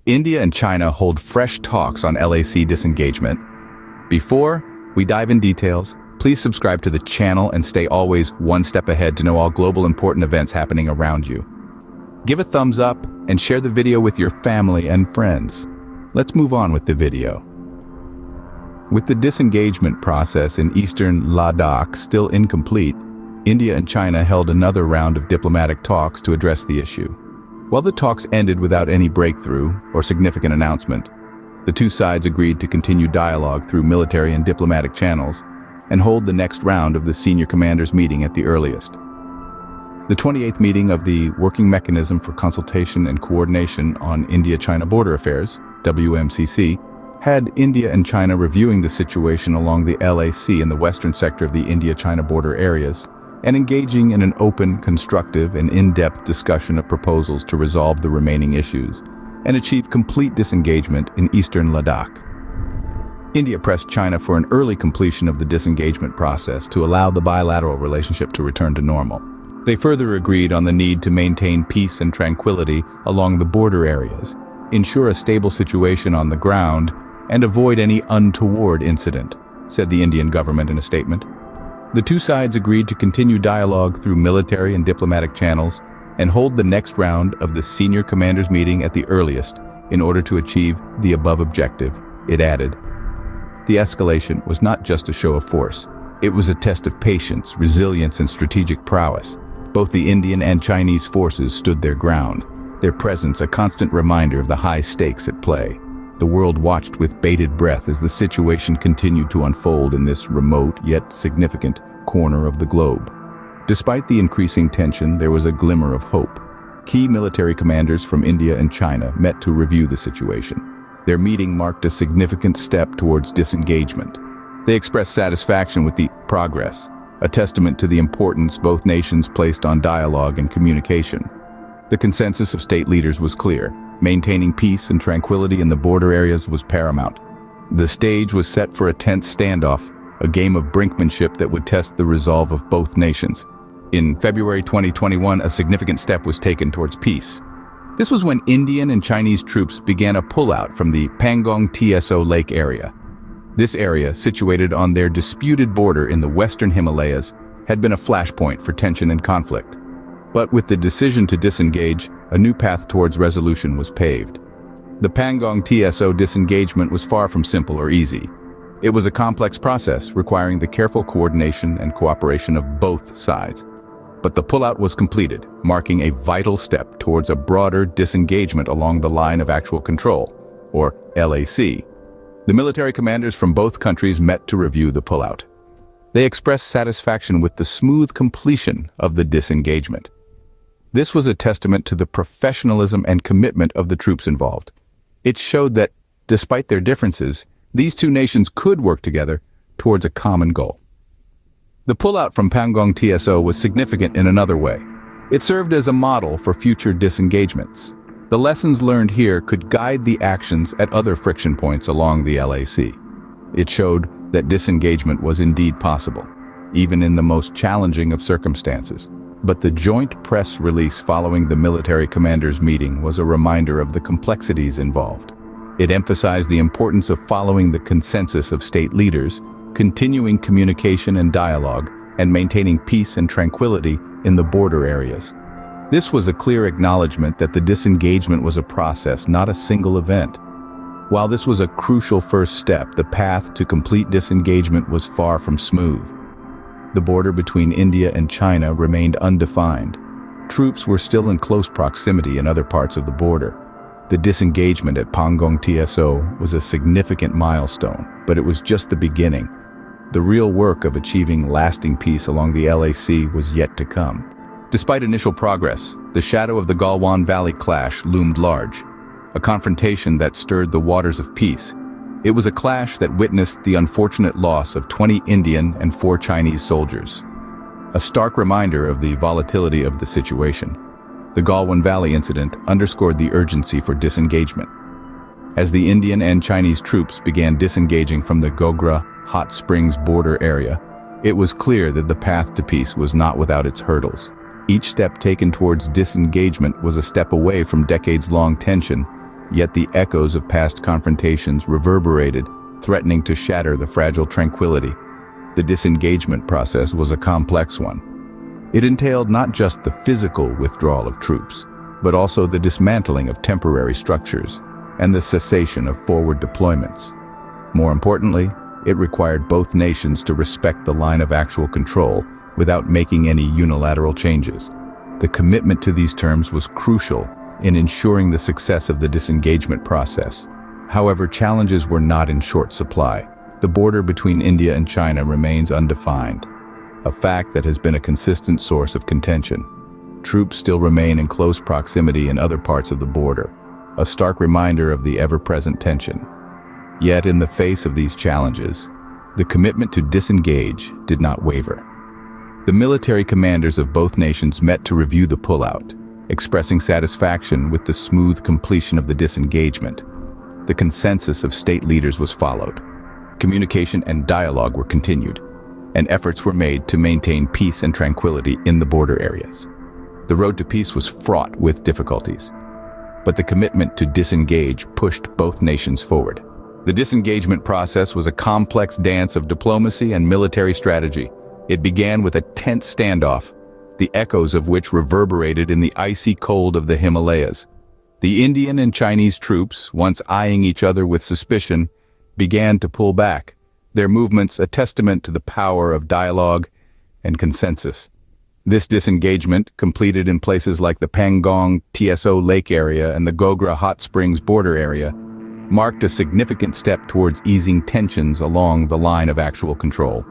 India and China hold fresh talks on LAC disengagement. Before we dive in details, please subscribe to the channel and stay always one step ahead to know all global important events happening around you. Give a thumbs up and share the video with your family and friends. Let's move on with the video. With the disengagement process in eastern Ladakh still incomplete, India and China held another round of diplomatic talks to address the issue. While the talks ended without any breakthrough or significant announcement, the two sides agreed to continue dialogue through military and diplomatic channels and hold the next round of the senior commanders meeting at the earliest. The 28th meeting of the Working Mechanism for Consultation and Coordination on India-China Border Affairs, WMCC, had India and China reviewing the situation along the LAC in the western sector of the India-China border areas and engaging in an open, constructive, and in-depth discussion of proposals to resolve the remaining issues and achieve complete disengagement in eastern Ladakh. India pressed China for an early completion of the disengagement process to allow the bilateral relationship to return to normal. They further agreed on the need to maintain peace and tranquility along the border areas, ensure a stable situation on the ground, and avoid any untoward incident, said the Indian government in a statement. The two sides agreed to continue dialogue through military and diplomatic channels and hold the next round of the senior commanders meeting at the earliest in order to achieve the above objective, it added. The escalation was not just a show of force. It was a test of patience, resilience, and strategic prowess. Both the Indian and Chinese forces stood their ground, their presence a constant reminder of the high stakes at play. The world watched with bated breath as the situation continued to unfold in this remote yet significant corner of the globe. Despite the increasing tension, there was a glimmer of hope. Key military commanders from India and China met to review the situation. Their meeting marked a significant step towards disengagement. They expressed satisfaction with the progress, a testament to the importance both nations placed on dialogue and communication. The consensus of state leaders was clear. Maintaining peace and tranquility in the border areas was paramount. The stage was set for a tense standoff, a game of brinkmanship that would test the resolve of both nations. In February 2021, a significant step was taken towards peace. This was when Indian and Chinese troops began a pullout from the Pangong TSO Lake area. This area, situated on their disputed border in the western Himalayas, had been a flashpoint for tension and conflict. But with the decision to disengage, a new path towards resolution was paved. The Pangong TSO disengagement was far from simple or easy. It was a complex process requiring the careful coordination and cooperation of both sides. But the pullout was completed, marking a vital step towards a broader disengagement along the line of actual control, or LAC. The military commanders from both countries met to review the pullout. They expressed satisfaction with the smooth completion of the disengagement. This was a testament to the professionalism and commitment of the troops involved. It showed that, despite their differences, these two nations could work together towards a common goal. The pullout from Pangong TSO was significant in another way. It served as a model for future disengagements. The lessons learned here could guide the actions at other friction points along the LAC. It showed that disengagement was indeed possible, even in the most challenging of circumstances. But the joint press release following the military commanders' meeting was a reminder of the complexities involved. It emphasized the importance of following the consensus of state leaders, continuing communication and dialogue, and maintaining peace and tranquility in the border areas. This was a clear acknowledgement that the disengagement was a process, not a single event. While this was a crucial first step, the path to complete disengagement was far from smooth. The border between India and China remained undefined. Troops were still in close proximity in other parts of the border. The disengagement at Pangong TSO was a significant milestone, but it was just the beginning. The real work of achieving lasting peace along the LAC was yet to come. Despite initial progress, the shadow of the Galwan Valley clash loomed large, a confrontation that stirred the waters of peace. It was a clash that witnessed the unfortunate loss of 20 Indian and 4 Chinese soldiers. A stark reminder of the volatility of the situation. The Galwan Valley incident underscored the urgency for disengagement. As the Indian and Chinese troops began disengaging from the Gogra Hot Springs border area, it was clear that the path to peace was not without its hurdles. Each step taken towards disengagement was a step away from decades-long tension, Yet the echoes of past confrontations reverberated, threatening to shatter the fragile tranquility. The disengagement process was a complex one. It entailed not just the physical withdrawal of troops, but also the dismantling of temporary structures and the cessation of forward deployments. More importantly, it required both nations to respect the line of actual control without making any unilateral changes. The commitment to these terms was crucial in ensuring the success of the disengagement process. However, challenges were not in short supply. The border between India and China remains undefined, a fact that has been a consistent source of contention. Troops still remain in close proximity in other parts of the border, a stark reminder of the ever-present tension. Yet, in the face of these challenges, the commitment to disengage did not waver. The military commanders of both nations met to review the pullout, expressing satisfaction with the smooth completion of the disengagement. The consensus of state leaders was followed. Communication and dialogue were continued, and efforts were made to maintain peace and tranquility in the border areas. The road to peace was fraught with difficulties, but the commitment to disengage pushed both nations forward. The disengagement process was a complex dance of diplomacy and military strategy. It began with a tense standoff, the echoes of which reverberated in the icy cold of the Himalayas. The Indian and Chinese troops, once eyeing each other with suspicion, began to pull back, their movements a testament to the power of dialogue and consensus. This disengagement, completed in places like the Pangong TSO Lake area and the Gogra Hot Springs border area, marked a significant step towards easing tensions along the line of actual control.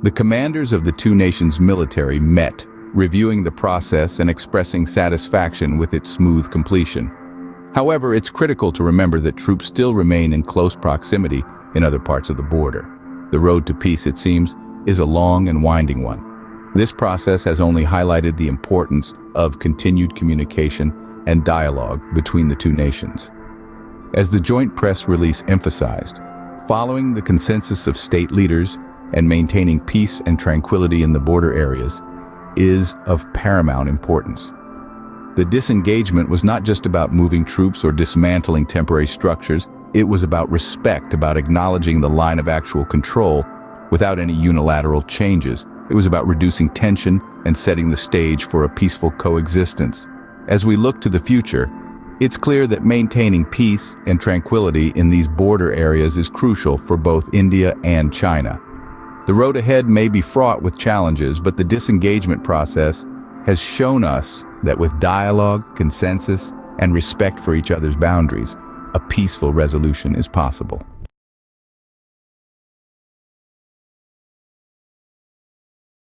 The commanders of the two nations' military met, reviewing the process and expressing satisfaction with its smooth completion. However, it's critical to remember that troops still remain in close proximity in other parts of the border. The road to peace, it seems, is a long and winding one. This process has only highlighted the importance of continued communication and dialogue between the two nations. As the joint press release emphasized, following the consensus of state leaders and maintaining peace and tranquility in the border areas is of paramount importance. The disengagement was not just about moving troops or dismantling temporary structures, it was about respect, about acknowledging the line of actual control without any unilateral changes. It was about reducing tension and setting the stage for a peaceful coexistence. As we look to the future, it's clear that maintaining peace and tranquility in these border areas is crucial for both India and China. The road ahead may be fraught with challenges, but the disengagement process has shown us that with dialogue, consensus, and respect for each other's boundaries, a peaceful resolution is possible.